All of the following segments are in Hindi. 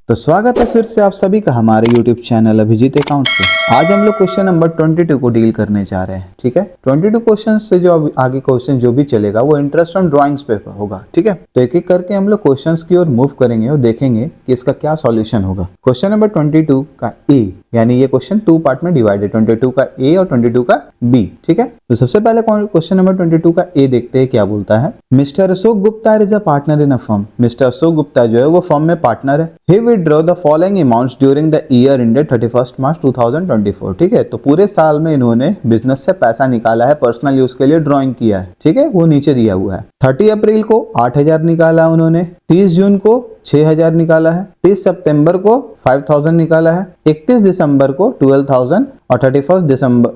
तो स्वागत है फिर से आप सभी का हमारे YouTube चैनल अभिजीत अकाउंट पे। आज हम लोग क्वेश्चन नंबर 22 को डील करने जा रहे हैं। ठीक है, 22 क्वेश्चन से जो आगे क्वेश्चन जो भी चलेगा वो इंटरेस्ट ऑन ड्राइंग्स पे होगा। ठीक है, तो एक एक करके हम लोग क्वेश्चंस की ओर मूव करेंगे और देखेंगे कि इसका क्या सॉल्यूशन होगा। क्वेश्चन नंबर 22 का ए, यानी ये क्वेश्चन 2 पार्ट में डिवाइडेड, 22 का ए और 22 का बी। ठीक है, तो सबसे पहले क्वेश्चन नंबर 22 का ए देखते हैं क्या बोलता है। Mister Ashok Gupta is a partner in a firm. Mister Ashok Gupta जो है वो फर्म में पार्टनर है। He withdrew the following amounts during the year ended 31st March 2024। ठीक है, तो पूरे साल में इन्होंने बिजनेस से पैसा निकाला है, पर्सनल यूज के लिए ड्राइंग किया है। ठीक है, वो नीचे दिया हुआ है। 30 अप्रैल को 8000 निकाला उन्होंने, 30 जून को 6000 निकाला है, 30 सितंबर को 5000 निकाला है, 31 दिसंबर को 12000 और 31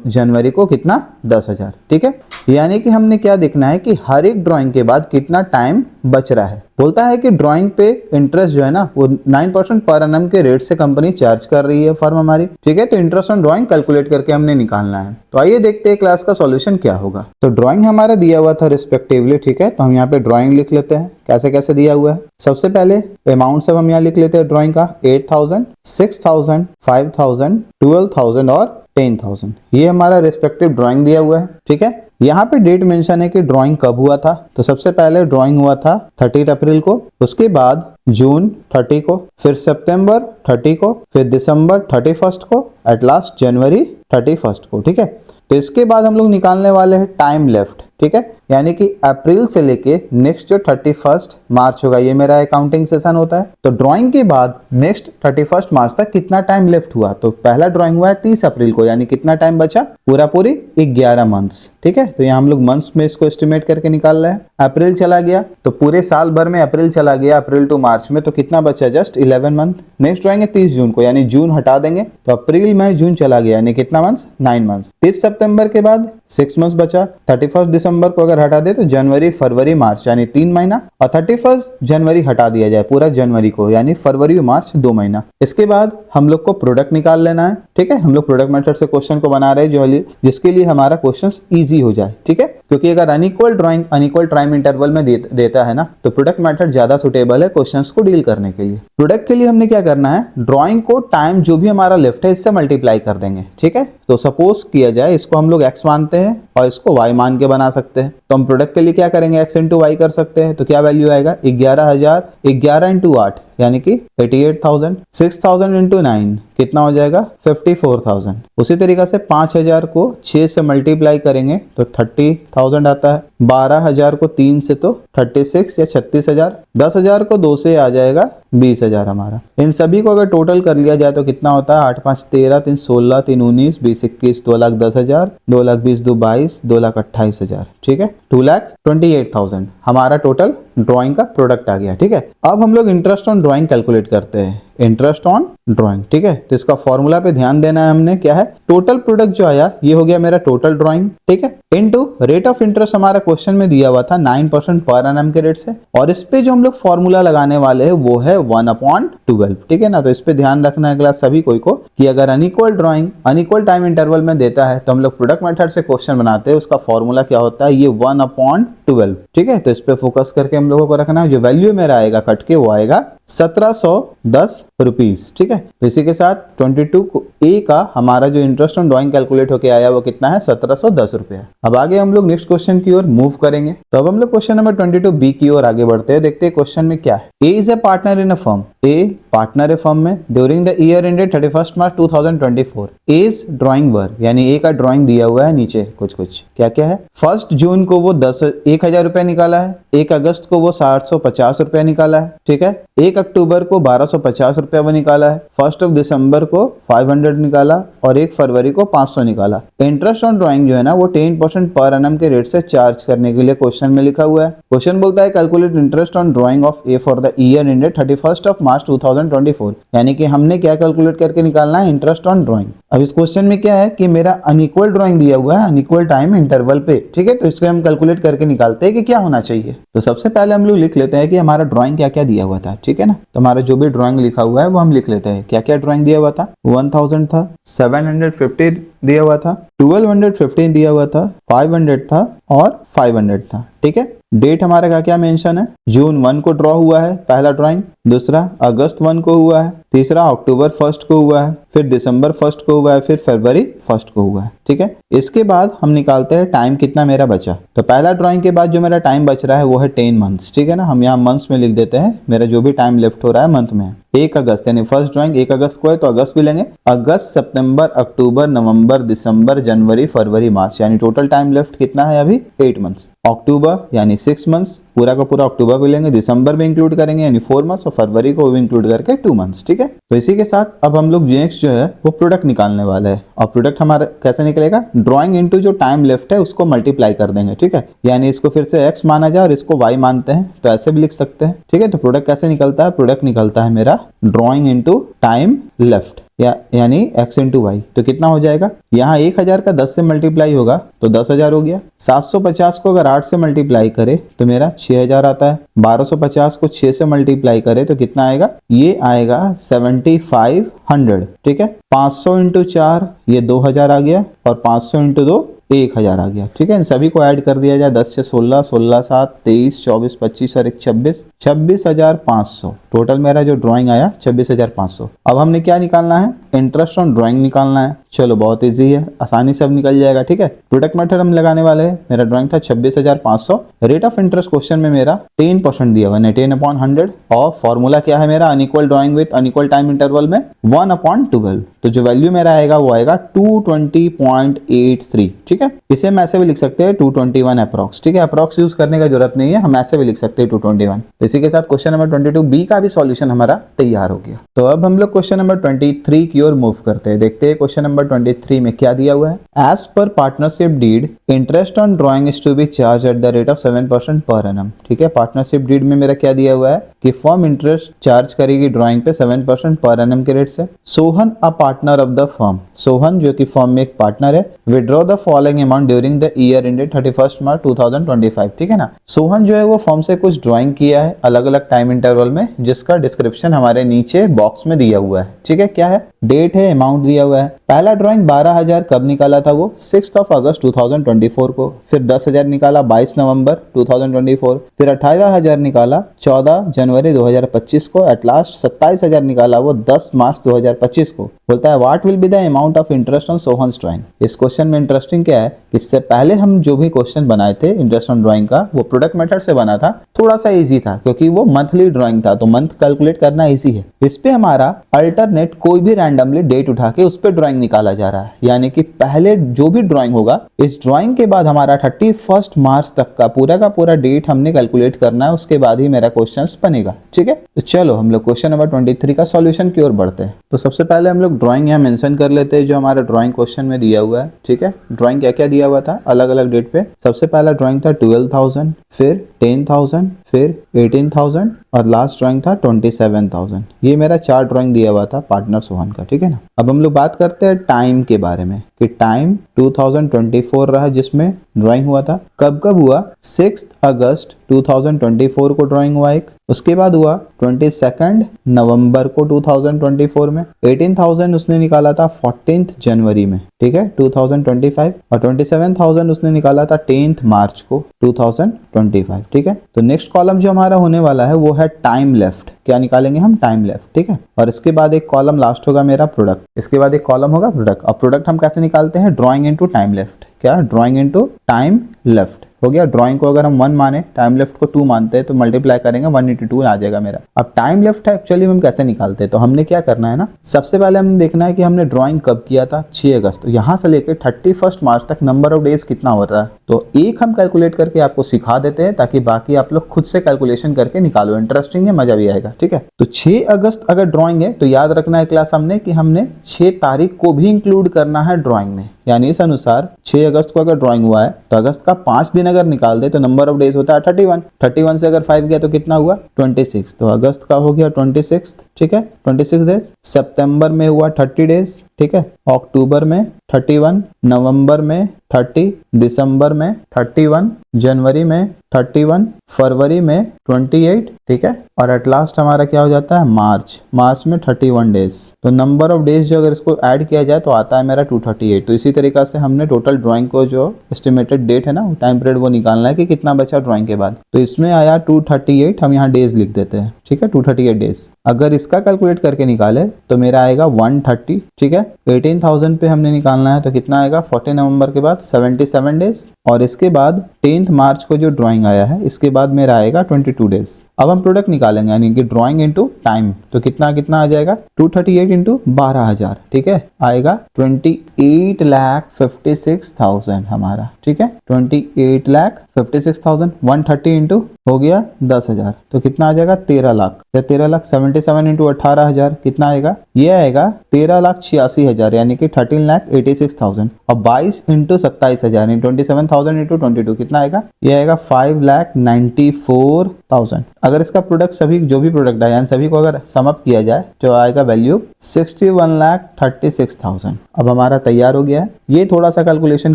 जनवरी को कितना 10000। ठीक है, यानी कि हमने क्या देखना है कि हर एक ड्राइंग के बाद कितना टाइम बच रहा है। बोलता है कि ड्राइंग पे इंटरेस्ट जो है ना वो 9% पर एनम के रेट से कंपनी चार्ज कर रही है फर्म हमारी। ठीक है, तो इंटरेस्ट ऑन ड्राइंग कैलकुलेट करके हमने निकालना है। तो आइए देखते हैं क्लास का सॉल्यूशन क्या होगा। तो ड्राइंग हमारा दिया हुआ था रिस्पेक्टिवली। ठीक है, तो हम यहाँ पे ड्राइंग लिख लेते हैं। कैसे कैसे दिया हुआ है, सबसे पहले अमाउंट सब हम यहाँ लिख लेते हैं ड्राइंग का। 8000, 6000, 5000, 12000 और 10000, ये हमारा रिस्पेक्टिव ड्राइंग दिया हुआ है। ठीक है, यहाँ पे डेट मेंशन है कि ड्राइंग कब हुआ था। तो सबसे पहले ड्राइंग हुआ था 30 अप्रैल को, उसके बाद जून 30 को, फिर सितंबर 30 को, फिर दिसंबर 31 को, एट लास्ट जनवरी 31 को। ठीक है, तो इसके बाद हम लोग निकालने वाले हैं टाइम लेफ्ट। ठीक है, यानी कि अप्रैल से लेके नेक्स्ट जो 31 मार्च होगा, ये मेरा अकाउंटिंग सेशन होता है। तो ड्राइंग के बाद नेक्स्ट 31 मार्च तक कितना टाइम लेफ्ट हुआ। तो पहला ड्राइंग हुआ है 30 अप्रैल को, यानी कितना टाइम बचा, पूरी 11 मंथ्स। ठीक है, तो यहाँ हम लोग मंथ्स में इसको एस्टिमेट करके निकाल रहे हैं। अप्रैल चला गया तो पूरे साल भर में अप्रैल चला गया, अप्रैल टू मार्च में, तो कितना बचा, जस्ट 11 मंथ। नेक्स्ट ड्राइंग है 30 जून को, यानी जून हटा देंगे तो अप्रैल मई जून चला गया, यानी कितना मंथ्स, 9 मंथ्स। 30 सितंबर के बाद 6 मंथ्स बचा। 31 दिसंबर को अगर हटा दे तो जनवरी फरवरी मार्च, यानी 3 महीना। और 31 जनवरी हटा दिया जाए पूरा जनवरी को, यानी फरवरी मार्च 2 महीना। इसके बाद हम लोग को प्रोडक्ट निकाल लेना है। ठीक है, हम लोग प्रोडक्ट मेथड से क्वेश्चन को बना रहे हैं जिसके लिए हमारा क्वेश्चन ईजी हो जाए। ठीक है, क्योंकि अगर unequal drawing unequal time interval में देता है ना, तो प्रोडक्ट मेथड ज्यादा सुटेबल है क्वेश्चंस को डील करने के लिए। प्रोडक्ट के लिए हमने क्या करना है, ड्राइंग को टाइम जो भी हमारा लेफ्ट है इससे मल्टीप्लाई कर देंगे। ठीक है, तो सपोज किया जाए इसको हम लोग x मानते हैं और इसको y मान के बना सकते हैं। तो हम प्रोडक्ट के लिए क्या करेंगे, x इंटू वाई कर सकते हैं। तो क्या वैल्यू आएगा, 11000, 11 इंटू 8 यानी कि 88,000, 6000 इंटू 9 कितना हो जाएगा, 54,000। उसी तरीका से 5000 को 6 से मल्टीप्लाई करेंगे तो 30,000 आता है। 12,000 को 3 से तो 36 या 36,000। 10,000 को 2 से आ जाएगा 20,000 हमारा। इन सभी को अगर टोटल कर लिया जाए तो कितना होता है, 8 5 13, 3 16, 3 19, 20 21, 2,10,000, 2,20, 2 22, 2,28,000। ठीक है, 2,28,000 हमारा टोटल ड्राइंग का प्रोडक्ट आ गया। ठीक है, अब हम लोग इंटरेस्ट ऑन ड्राइंग कैलकुलेट करते हैं। इंटरेस्ट ऑन ड्राइंग, ठीक है, तो इसका फॉर्मूला पे ध्यान देना है हमने। क्या है, टोटल प्रोडक्ट जो आया ये हो गया मेरा टोटल ड्राइंग। ठीक है, इनटू रेट ऑफ इंटरेस्ट हमारा क्वेश्चन में दिया हुआ था 9% पर एनम के रेट से, और इस पे जो हम लोग फॉर्मूला लगाने वाले हैं वो है 1/12। ठीक है ना, तो इस पे ध्यान रखना है क्लास सभी कोई को कि अगर unequal drawing unequal time interval में देता है तो हम लोग प्रोडक्ट मेथड से क्वेश्चन बनाते हैं, उसका फॉर्मूला क्या होता है, ये 1/12। ठीक है, तो इस पे फोकस करके हम लोगों को रखना है। जो वैल्यू मेरा आएगा कट के वो आएगा 1710 रुपीज। ठीक है, तो इसी के साथ 22 को ए का हमारा जो इंटरेस्ट ऑन ड्राइंग कैलकुलेट होके आया वो कितना है, 1710 रुपया। अब आगे हम लोग नेक्स्ट क्वेश्चन की ओर मूव करेंगे। तो अब हम लोग क्वेश्चन नंबर 22 बी की ओर आगे बढ़ते हैं। देखते हैं क्वेश्चन में क्या है। A is a partner in a firm. A partner है फर्म में during the year ended 31 March 2024। As drawing work, यानी ए का ड्राइंग दिया हुआ है नीचे कुछ क्या क्या है। 1 जून को वो 1,000 रुपया निकाला है, 1 अगस्त को वो 750 रुपया निकाला है। ठीक है, 1 अक्टूबर को 1250 रुपया वो निकाला है, 1 दिसंबर को 500 निकाला और 1 फरवरी को 500 निकाला। इंटरेस्ट ऑन ड्राइंग जो है ना वो 10% पर एनम के रेट से चार्ज करने के लिए क्वेश्चन में लिखा हुआ है। क्वेश्चन बोलता है calculate interest on drying of A for the year ended 31 March 2024, यानी कि हमने क्या कैलकुलेट करके निकालना है, इंटरेस्ट ऑन ड्राइंग। अब इस क्वेश्चन में क्या है कि मेरा अनइक्वल ड्राइंग दिया हुआ है अनइक्वल टाइम इंटरवल पे। ठीक है, तो इसको हम कैलकुलेट करके निकालते हैं कि क्या होना चाहिए। तो सबसे पहले हम लोग लिख लेते हैं कि हमारा ड्राइंग क्या क्या दिया हुआ था। ठीक है ना, तो हमारा जो भी ड्राइंग लिखा हुआ है वो हम लिख लेते हैं। क्या क्या ड्राइंग दिया हुआ था, 1000 था, 750 दिया हुआ था, 1215 दिया हुआ था, 500 था और 500 था। ठीक है, डेट हमारा क्या क्या मेंशन है, जून 1 को ड्रॉ हुआ है पहला ड्राइंग, दूसरा अगस्त 1 को हुआ है, तीसरा अक्टूबर 1 को हुआ है, फिर दिसंबर 1 को हुआ है, फिर फरवरी 1 को हुआ है। ठीक है, इसके बाद हम निकालते हैं टाइम कितना मेरा बचा। तो पहला ड्राइंग के बाद जो मेरा टाइम बच रहा है वो है 10 मंथ्स। ठीक है ना, हम यहाँ मंथ्स में लिख देते हैं, मेरा जो भी टाइम लेफ्ट हो रहा है मंथ में। 1 अगस्त यानी फर्स्ट ड्राइंग 1 अगस्त को है तो अगस्त भी लेंगे। अगस्त, सितंबर, अक्टूबर, नवंबर, दिसंबर, जनवरी, फरवरी, मार्च, यानी टोटल टाइम लेफ्ट कितना है अभी 8 मंथ्स। अक्टूबर यानी 6 मंथ्स, पूरा का पूरा अक्टूबर भी लेंगे, दिसंबर भी इंक्लूड करेंगे यानी 4 मंथ्स, और फरवरी को भी इंक्लूड करके 2 मंथ्स। ठीक है, तो इसी के साथ अब हम लोग नेक्स्ट जो है वो प्रोडक्ट निकालने वाले हैं। और प्रोडक्ट हमारा कैसे निकलेगा, ड्राइंग इनटू जो टाइम लेफ्ट है उसको मल्टीप्लाई कर देंगे। ठीक है, यानी इसको फिर से x माना जाए और इसको y मानते हैं तो ऐसे भी लिख सकते हैं। ठीक है, तो प्रोडक्ट कैसे निकलता है, प्रोडक्ट निकलता है मेरा ड्राइंग इनटू टाइम लेफ्ट यानी x इंटू वाई। तो कितना हो जाएगा, यहाँ 1000 का 10 से मल्टीप्लाई होगा तो 10,000 हो गया। 750 को अगर 8 से मल्टीप्लाई करे तो मेरा 6000 आता है। 1250 को 6 से मल्टीप्लाई करे तो कितना आएगा, ये आएगा 7500। ठीक है, 500 इंटू 4 ये 2000 आ गया, और 500 इंटू 2 1000 आ गया। ठीक है, इन सभी को ऐड कर दिया जाए, 10 से 16, 16 7 23, 24 25 और 1 26, 26,500 टोटल मेरा जो ड्राइंग आया 26,500। अब हमने क्या निकालना है, इंटरेस्ट ऑन ड्राइंग निकालना है। चलो बहुत इजी है, आसानी से अब निकल जाएगा। ठीक है, प्रोडक्ट मेथड हम लगाने वाले हैं। मेरा ड्राइंग था 26,500। रेट ऑफ इंटरेस्ट क्वेश्चन में मेरा 10% दिया हुआ है, 10/100, और फॉर्मूला क्या है मेरा, unequal drawing with unequal time interval में 1/12। तो जो वैल्यू मेरा आएगा वो आएगा 220.83। ठीक है, इसे हम ऐसे भी लिख सकते हैं 221 अप्रॉक्स। ठीक है, अप्रॉक्स यूज करने का जरूरत नहीं है, हम ऐसे भी लिख सकते हैं 221। तो इसी के साथ क्वेश्चन नंबर 22 बी का भी सॉल्यूशन हमारा तैयार हो गया। तो अब हम लोग क्वेश्चन नंबर 23 की ओर मूव करते हैं। देखते हैं क्वेश्चन नंबर 23 में क्या दिया हुआ है। As per partnership deed interest on drawing is to be charge at the rate of 7% per annum. ठीक है, पार्टनरशिप डीड में मेरा क्या दिया हुआ है कि फर्म इंटरेस्ट चार्ज करेगी ड्राइंग पे 7% पर एनम के रेट से। Sohan a partner of the firm, Sohan जो कि फर्म में एक पार्टनर है, withdraw the following amount during the year ended 31 मार्च 2025। ठीक है ना, सोहन जो है वो फर्म से कुछ ड्राइंग किया है अलग अलग टाइम इंटरवल में, जिसका डिस्क्रिप्शन हमारे नीचे बॉक्स में दिया हुआ है। ठीक है, क्या है, डेट है, अमाउंट दिया हुआ है। पहला ड्राइंग 12,000 कब निकाला था, वो 6 अगस्त 2024 को। फिर 10,000 निकाला 22 नवंबर 2024। फिर 18,000 निकाला 14 जनवरी 2025 को। एट लास्ट 27,000 निकाला वो 10 मार्च 2025 को। बोलता है what will be the amount of interest on Sohan's drawing. इस क्वेश्चन में इंटरेस्टिंग क्या है, इससे पहले हम जो भी क्वेश्चन बनाए थे इंटरेस्ट ऑन ड्राइंग का, वो प्रोडक्ट मेथड से बना था, थोड़ा सा इजी था क्योंकि वो मंथली ड्राइंग था, तो मंथ कैलकुलेट करना इजी है। इस पे हमारा अल्टरनेट कोई भी रैंडमली डेट उठा के उस पे ड्राइंग निकाला जा रहा है, यानी कि पहले जो भी ड्राइंग होगा, इस ड्राइंग के बाद हमारा 31 मार्च तक का पूरा डेट हमने कैलकुलेट करना है, उसके बाद ही मेरा क्वेश्चन बनेगा। ठीक है, तो चलो हम लोग क्वेश्चन नंबर 23 का सॉल्यूशन की ओर बढ़ते हैं। तो सबसे पहले हम लोग ड्राइंग यहाँ मेंशन कर लेते हैं जो हमारा ड्राइंग क्वेश्चन में दिया हुआ है। ठीक है, ड्राइंग क्या क्या दिया हुआ था अलग अलग डेट पे। सबसे पहला ड्राइंग था 12,000, फिर 10,000, फिर 18,000 और लास्ट ड्राइंग था 27,000। ये मेरा 4 ड्राइंग दिया हुआ था पार्टनर सोहन का। ठीक है ना, अब हम लोग बात करते हैं टाइम के बारे में कि टाइम 2024 रहा जिसमें ड्राइंग हुआ था। कब कब हुआ, 6 अगस्त 2024 को ड्राइंग हुआ एक। उसके बाद हुआ 22 नवंबर को 2024 में। 18,000 उसने निकाला था 14 जनवरी में। ठीक है, 2025। और 27,000 उसने निकाला था 10 मार्च को 2025। ठीक है, तो नेक्स्ट कॉलम जो हमारा होने वाला है वो है टाइम लेफ्ट। क्या निकालेंगे हम, टाइम लेफ्ट। ठीक है, और इसके बाद एक कॉलम लास्ट होगा मेरा प्रोडक्ट, इसके बाद एक कॉलम होगा प्रोडक्ट। और प्रोडक्ट हम कैसे निकालते हैं, ड्राइंग इनटू टाइम लेफ्ट। क्या, ड्राइंग इनटू टाइम लेफ्ट हो गया। ड्राइंग को अगर हम 1 माने, टाइम लेफ्ट को 2 मानते हैं तो मल्टीप्लाई करेंगे 182 आ जाएगा मेरा। अब टाइम लेफ्ट है एक्चुअली हम कैसे निकालते हैं, तो हमने क्या करना है ना, सबसे पहले हमने देखना है कि हमने ड्राइंग कब किया था, 6 अगस्त। तो यहाँ से लेकर 31 मार्च तक नंबर ऑफ डेज कितना हो रहा है, तो एक हम कैलकुलेट करके आपको सिखा देते हैं ताकि बाकी आप लोग खुद से कैलकुलेशन करके निकालो। इंटरेस्टिंग है, मजा भी आएगा। ठीक है, तो 6 अगस्त अगर ड्राइंग है तो याद रखना है क्लास हमने कि हमने 6 तारीख को भी इंक्लूड करना है ड्राइंग में। यानी इस अनुसार 6 अगस्त को अगर ड्राइंग हुआ है तो अगस्त का 5 दिन अगर निकाल दे तो नंबर ऑफ डेज होता है 31। 31 से अगर 5 गया तो कितना हुआ, 26। तो अगस्त का हो गया 26। ठीक है, 26 डेज। सितंबर में हुआ 30 डेज। ठीक है, अक्टूबर में 31, नवंबर में 30, दिसंबर में 31, जनवरी में 31, फरवरी में 28, ठीक है, और एट लास्ट हमारा क्या हो जाता है मार्च में 31 डेज। तो नंबर ऑफ डेज जो अगर इसको ऐड किया जाए तो आता है मेरा 238। तो इसी तरीका से हमने टोटल ड्राइंग को जो एस्टिमेटेड डेट है ना, टाइम पीरियड, वो निकालना है कि कितना बचा ड्राइंग के बाद। तो इसमें आया 238, हम यहाँ डेज लिख देते हैं, ठीक है, 238 डेज। अगर इसका कैलकुलेट करके निकाले तो मेरा आएगा 130, ठीक है। 18,000 पे हमने निकालना है तो कितना आएगा 40 नवंबर के बाद 77 डेज, और इसके बाद 10 मार्च को जो ड्राइंग आया है इसके बाद मेरा आएगा 22 डेज। अब हम प्रोडक्ट निकालेंगे यानी कि ड्राइंग इनटू टाइम, तो कितना आ जाएगा 238 इंटू 12,000, ठीक है, आएगा 28,56,000 हमारा, ठीक है, 28,56,000। 130 इंटू हो गया 10,000, तो कितना आ जाएगा 13 लाख, या 13 लाख। 77 इंटू 18,000 कितना आएगा, ये आएगा 13,86,000 यानी कि 13,86,000। और 22 इंटू 27,000 यानी 27,000 इंटू 22 कितना आएगा, ये आएगा 5,94,000। अगर इसका प्रोडक्ट सभी जो भी प्रोडक्ट है यानी सभी को अगर समअप किया जाए तो आएगा वैल्यू 61,36,000। अब हमारा तैयार हो गया है। ये थोड़ा सा कैलकुलेशन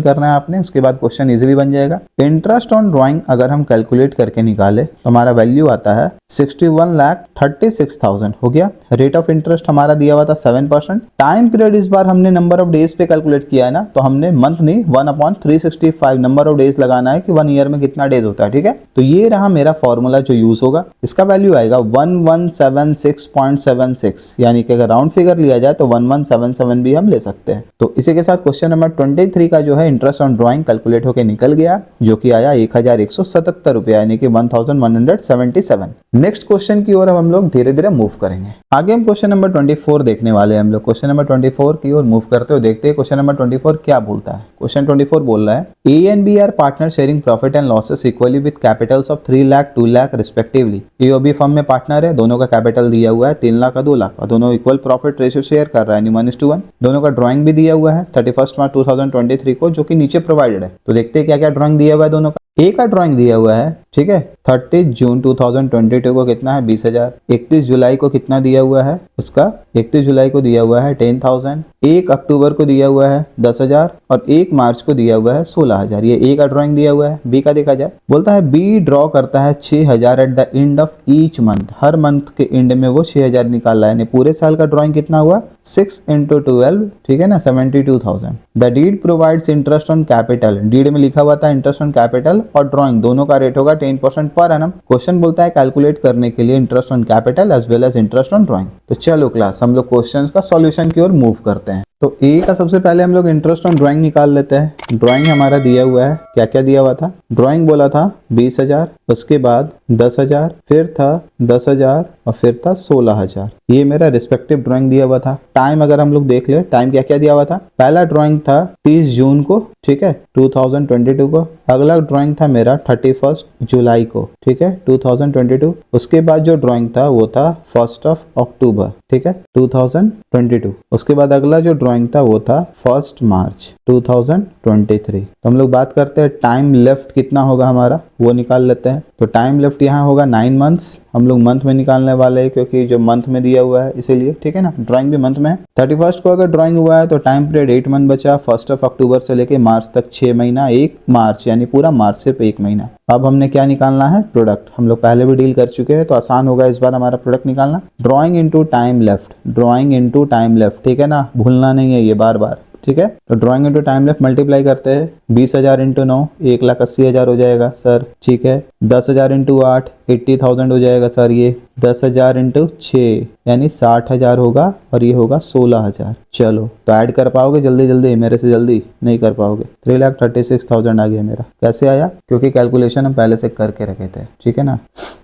करना है आपने, उसके बाद क्वेश्चन इजीली बन जाएगा। इंटरेस्ट ऑन ड्राइंग अगर हम कैलकुलेट करके निकाले तो हमारा वैल्यू आता है 61,36,000 हो गया। रेट ऑफ इंटरेस्ट हमारा दिया हुआ था 7%। टाइम पीरियड इस बार हमने नंबर ऑफ डेज पे कैलकुलेट किया है ना, तो हमने मंथ नहीं 1/365 नंबर ऑफ डेज लगाना है कि 1 ईयर में कितना डेज होता है, ठीक है। तो ये रहा मेरा फॉर्मूला जो यूज होगा। इसका वैल्यू आएगा 1176.76 यानी कि अगर राउंड फिगर लिया जाए तो 1177 भी हम ले सकते हैं। तो इसी के साथ क्वेश्चन नंबर 23 का जो है इंटरेस्ट ऑन ड्राइंग कैलकुलेट होकर निकल गया, जो कि आया 1,177 रुपया यानी कि 1,177। नेक्स्ट क्वेश्चन की ओर हम लोग धीरे धीरे मूव करेंगे। आगे हम क्वेश्चन नंबर 24 देखने वाले हैं। हम लोग क्वेश्चन नंबर 24 की ओर मूव करते हुए देखते हैं क्वेश्चन नंबर 24 क्या बोलता है। क्वेश्चन 24 बोल रहा है A and B are partner sharing profit and losses equally with capitals of 3 lakh 2 lakh respectively. A और बी फर्म में पार्टनर है, दोनों का कैपिटल दिया हुआ है 3 लाख और 2 लाख, और दोनों इक्वल प्रॉफिट रेशियो शेयर कर रहा है 1:1। दोनों का ड्राइंग भी दिया हुआ है 31 मार्च 2023 को, जो कि नीचे प्रोवाइडेड है। तो देखते हैं क्या क्या ड्राइंग दिया हुआ है दोनों का। ए का ड्राइंग दिया हुआ है, ठीक है, 30 जून 2022 को कितना है 20,000। 31 जुलाई को कितना दिया हुआ है उसका, 31 जुलाई को दिया हुआ है 10,000। 1 अक्टूबर को दिया हुआ है 10,000 और 1 मार्च को दिया हुआ है 16,000। ये ए का ड्राइंग दिया हुआ है। बी का देखा जाए, बोलता है बी ड्रॉ करता है 6,000 at the end of each month. Her month के एंड में वो 6,000 निकाल रहा है, पूरे साल का ड्राइंग कितना हुआ 6 × 12, ठीक है ना, 72,000। The deed provides interest on capital. Deed में लिखा हुआ था इंटरेस्ट ऑन कैपिटल और ड्राइंग दोनों का रेट होगा 10% पर एनम। क्वेश्चन बोलता है कैलकुलेट करने के लिए interest on capital as well as interest on drawing. तो चलो क्लास हम लोग क्वेश्चंस का सॉल्यूशन की ओर मूव करते हैं। तो ए का सबसे पहले हम लोग इंटरेस्ट ऑन ड्राइंग निकाल लेते हैं। ड्राइंग हमारा दिया हुआ है, क्या क्या दिया हुआ था, ड्राइंग बोला था 20,000, उसके बाद 10,000, फिर था 10,000 और फिर था 16,000। ये मेरा रिस्पेक्टिव ड्राइंग दिया हुआ था। टाइम अगर हम लोग देख ले, टाइम क्या क्या दिया हुआ था। पहला ड्राइंग था 30 जून को, ठीक है, 2022 को। अगला ड्राइंग था मेरा 31 जुलाई को, ठीक है, 2022। उसके बाद जो ड्राइंग था वो था 1 अक्टूबर, ठीक है, 2022। उसके बाद अगला जो ड्राइंग था वो था 1 मार्च 2023। तो हम लोग बात करते हैं टाइम लेफ्ट कितना होगा हमारा, वो निकाल लेते हैं। तो टाइम लेफ्ट यहाँ होगा 9 मंथ्स। हम लोग मंथ में निकालने वाले हैं क्योंकि जो मंथ में दिया हुआ है इसीलिए, ठीक है ना। ड्राइंग भी मंथ में है। 31 को अगर ड्राइंग हुआ है तो टाइम पीरियड 8 मंथ बचा। 1 अक्टूबर से लेके मार्च तक 6 महीना, 1 मार्च यानी पूरा मार्च सिर्फ 1 महीना। अब हमने क्या निकालना है, प्रोडक्ट। हम लोग पहले भी डील कर चुके हैं तो आसान होगा इस बार हमारा प्रोडक्ट निकालना। Drawing into time left, drawing into time left, ठीक है ना, भूलना नहीं है ये बार बार, ठीक है। तो drawing into time left multiply करते हैं। 20,000 इंटू 9 1,80,000 हो जाएगा सर, ठीक है। 10,000 इंटू 8 80,000 हो जाएगा सर। ये 10,000 इंटू 6 यानी 60,000 होगा और ये होगा 16,000। चलो तो ऐड कर पाओगे जल्दी जल्दी, मेरे से जल्दी नहीं कर पाओगे। 3,36,000 आ गया मेरा। कैसे आया, क्योंकि कैलकुलेशन हम पहले से करके रखे थे, ठीक है ना।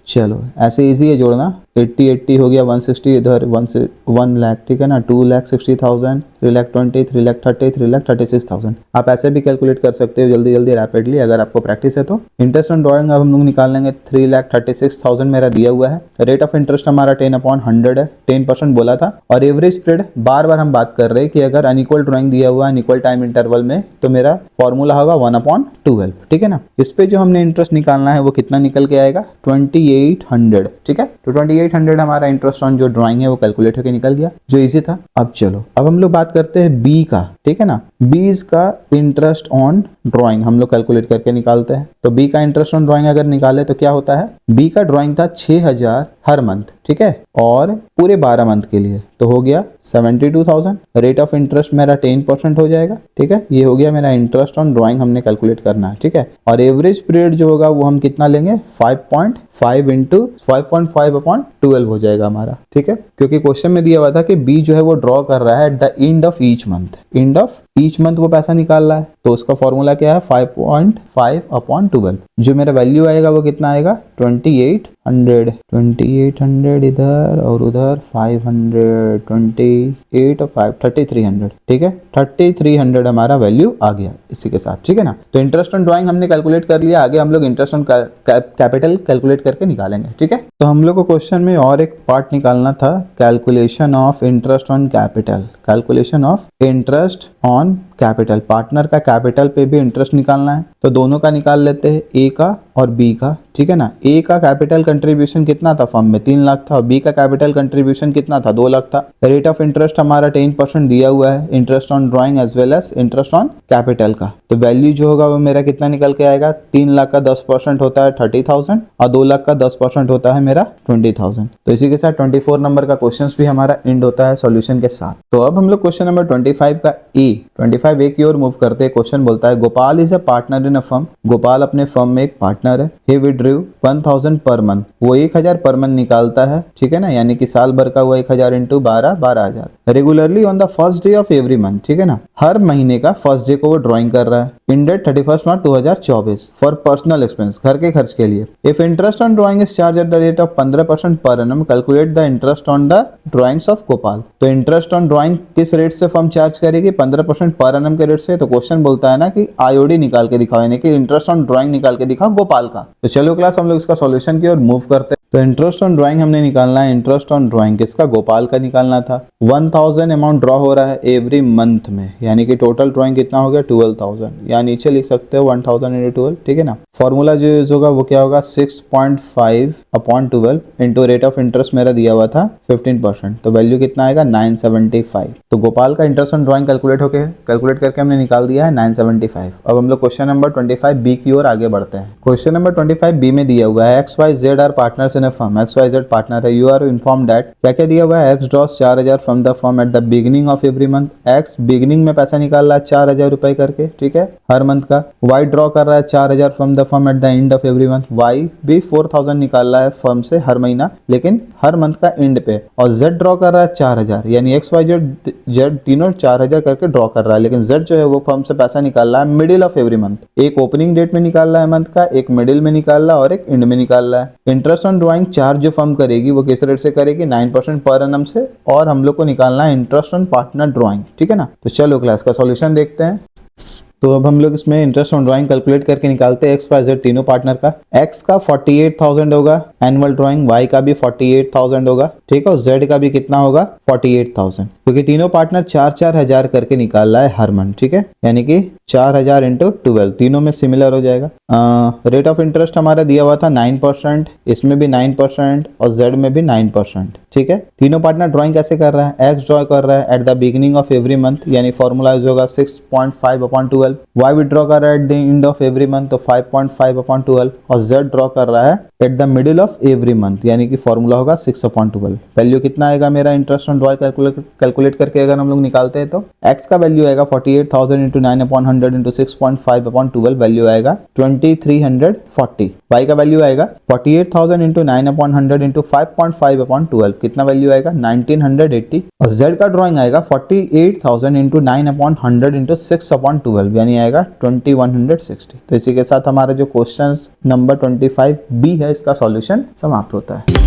चलो ऐसे इजी है जोड़ना। 80 हो गया 160, इधर 1 लाख, ठीक है ना। 2,60,000, 3,20,000, 3,30,000, 3,36,000। आप ऐसे भी कैलकुलेट कर सकते हो जल्दी जल्दी रैपिडली अगर आपको प्रैक्टिस है तो। इंटरेस्ट ऑन ड्राइंग अब हम लोग निकाल लेंगे 3,36,000 96,000 मेरा दिया हुआ है। रेट ऑफ इंटरेस्ट हमारा 10/100 है, 10% बोला था। और एवरेज स्प्रेड बार बार हम बात कर रहे हैं कि अगर अनइक्वल ड्राइंग दिया हुआ है अनइक्वल टाइम इंटरवल में तो मेरा फॉर्मूला होगा 1/12। ठीक है ना। इस पे जो हमने इंटरेस्ट निकालना है वो कितना निकल के आएगा 2800। ठीक है, तो 2800 हमारा इंटरेस्ट ऑन जो ड्राइंग है वो कैलकुलेट होकर निकल गया, जो इजी था। अब चलो अब हम लोग बात करते हैं बी का। ठीक है ना, बी का इंटरेस्ट ऑन ड्राइंग हम लोग कैलकुलेट करके निकालते हैं। तो बी का इंटरेस्ट ऑन ड्राइंग अगर निकाले तो क्या होता है, बी का ड्राइंग था 6000 हर मंथ। ठीक है, और पूरे 12 मंथ के लिए तो हो गया 72,000। रेट ऑफ इंटरेस्ट मेरा 10% हो जाएगा। ठीक है, ये हो गया मेरा इंटरेस्ट ऑन ड्राइंग हमने कैलकुलेट करना है। ठीक है, और एवरेज पीरियड जो होगा वो हम कितना लेंगे 5.5 इंटू 5.5/12 हो जाएगा हमारा। ठीक है, क्योंकि क्वेश्चन में दिया हुआ था कि बी जो है वो ड्रॉ कर रहा है at the end of each month, end of each month वो पैसा निकाल रहा है। तो उसका फॉर्मूला क्या है 5.5/12। जो मेरा वैल्यू आएगा वो कितना आएगा 2800 इधर और उधर 500, 28 और 5 3300। ठीक है, 3300 हमारा वैल्यू आ गया इसी के साथ। ठीक है ना, तो इंटरेस्ट ऑन ड्राइंग हमने कैलकुलेट कर लिया। आगे हम लोग इंटरेस्ट ऑन कैपिटल कैलकुलेट करके निकालेंगे। ठीक है, तो हम लोग को क्वेश्चन में और एक पार्ट निकालना था, calculation of interest on capital. Calculation of interest on capital, partner का कैपिटल पे भी इंटरेस्ट निकालना है। तो दोनों का निकाल लेते हैं, ए का और बी का। ठीक है ना, ए का कैपिटल कंट्रीब्यूशन कितना था फर्म में 3 लाख था, और बी का कैपिटल कंट्रीब्यूशन कितना था 2 लाख था। रेट ऑफ इंटरेस्ट हमारा 10% दिया हुआ है, interest on drawing as well as interest on capital का। तो वैल्यू जो होगा वो मेरा कितना निकल के आएगा, 3 लाख का 10% होता है 30,000 और 2 लाख का 10% होता है मेरा 20,000। तो इसी के साथ 24 नंबर का क्वेश्चन भी हमारा एंड होता है सॉल्यूशन के साथ। तो अब हम लोग क्वेश्चन नंबर 25 का ए की ओर मूव करते हैं। क्वेश्चन बोलता है Gopal is a partner in a firm. Gopal अपने फर्म में एक पार्टनर है। ही विड्रू 1000 पर मंथ, वो 1000 पर मंथ निकालता है। ठीक है ना, यानी कि साल भर का हुआ 1000 into 12,000 regularly on the first day of every month. ठीक है ना, हर महीने का फर्स्ट डे को वो ड्राइंग कर रहा है in date 31 March 2024 for personal expense, घर के खर्च के लिए। If interest on drawing is charge at the rate of 15% per annum, calculate the interest on the drawings of Gopal. तो इंटरेस्ट ऑन ड्राइंग किस रेट से फर्म चार्ज करेगी 15% पर एनम के रेट से। तो क्वेश्चन बोलता है ना कि आईओडी निकाल के दिखाओ, यानी कि इंटरेस्ट ऑन ड्राइंग निकाल के दिखाओ गोपाल का। तो चलो क्लास हम लोग इसका सॉल्यूशन की ओर मूव करते हैं। तो इंटरेस्ट ऑन ड्राइंग हमने निकालना है, इंटरेस्ट ऑन ड्राइंग किसका गोपाल का निकालना था। 1000 अमाउंट ड्रॉ हो रहा है एवरी मंथ में, यानी कि टोटल ड्राइंग कितना हो गया 12,000, या नीचे लिख सकते हो 1000 इंटू 12। ठीक है ना, फॉर्मूला जो यूज होगा वो क्या होगा 6.5/12 इंटू रेट ऑफ इंटरेस्ट मेरा दिया हुआ था 15%। तो वैल्यू कितना आएगा 975। तो गोपाल का इंटरेस्ट ऑन ड्राइंग कैलकुलेट करके हमने निकाल दिया है 975। अब हम लोग क्वेश्चन नंबर 25 बी की ओर आगे बढ़ते हैं। क्वेश्चन नंबर 25 बी में दिया हुआ है XYZ are partners in a firm. XYZ partner है, यू आर इन्फॉर्म दैट क्या क्या दिया हुआ है, X draws 4000 from the firm at the beginning of every month. X beginning में पैसा निकाल रहा है 4000 रुपए करके। ठीक है, हर मंथ का। Y ड्रॉ कर रहा है 4000 from the firm at the end of every month. Y भी 4000 निकाल रहा है फर्म से हर महीना, लेकिन हर मंथ का एंड पे। और Z ड्रॉ कर रहा है 4000, यानी XYZ तीनों 4000 करके ड्रॉ कर रहा है, लेकिन Z जो है वो फर्म से पैसा निकाल रहा है मिडिल ऑफ एवरी मंथ। एक ओपनिंग डेट में निकाल रहा है मंथ का, एक मिडिल में निकाल रहा है और एक एंड में निकाल रहा है। इंटरेस्ट ऑन ड्राइंग चार्ज जो फर्म करेगी वो किस रेट से करेगी 9% पर एनम से, और हम लोग को निकालना है इंटरेस्ट ऑन पार्टनर ड्राइंग। ठीक है ना, तो चलो क्लास का सॉल्यूशन देखते हैं। तो अब हम लोग इसमें इंटरेस्ट ऑन ड्राइंग कैलकुलेट करके निकालते हैं XYZ तीनों पार्टनर का। X का 48,000 होगा एनुअल ड्राइंग, Y का भी 48,000 होगा। ठीक है, और Z का भी कितना होगा 48,000, क्योंकि तीनों पार्टनर 4-4 हजार करके निकाल रहा है हर मंथ। ठीक है, यानी कि 4000 इंटू 12 तीनों में सिमिलर हो जाएगा। रेट ऑफ इंटरेस्ट हमारा दिया हुआ था 9%, इसमें भी 9% और Z में भी 9%। ठीक है, तीनों पार्टनर ड्राइंग कैसे कर रहा है, X ड्रॉ कर रहा है eight the beginning of every month, यानी फॉर्मूला होगा 6.5/12। Y विड्रॉ कर रहा है at the end of every month, तो 5.5/12। और Z ड्रॉ कर रहा है at the middle of every month, यानी कि फॉर्मूला होगा 6/12। वैल्यू कितना आएगा मेरा इंटरेस्ट ऑन ड्रॉ कैलकुलेट करके अगर हम लोग निकालते हैं तो X का वैल्यू आएगा 48,000 इंटू 9/100 इंटू 6.5/12, वैल्यू आएगा 2340। Y का वैल्यू आएगा 48,000 इंटू 9/100 इंटू 5.5/12, कितना वैल्यू आएगा 1980। और Z का ड्रॉइंग आएगा 48,000 इंटू 9/100 इंटू 6/12, यानी आएगा 2160। तो इसी के साथ हमारा जो क्वेश्चन नंबर 25 बी है इसका सॉल्यूशन समाप्त होता है।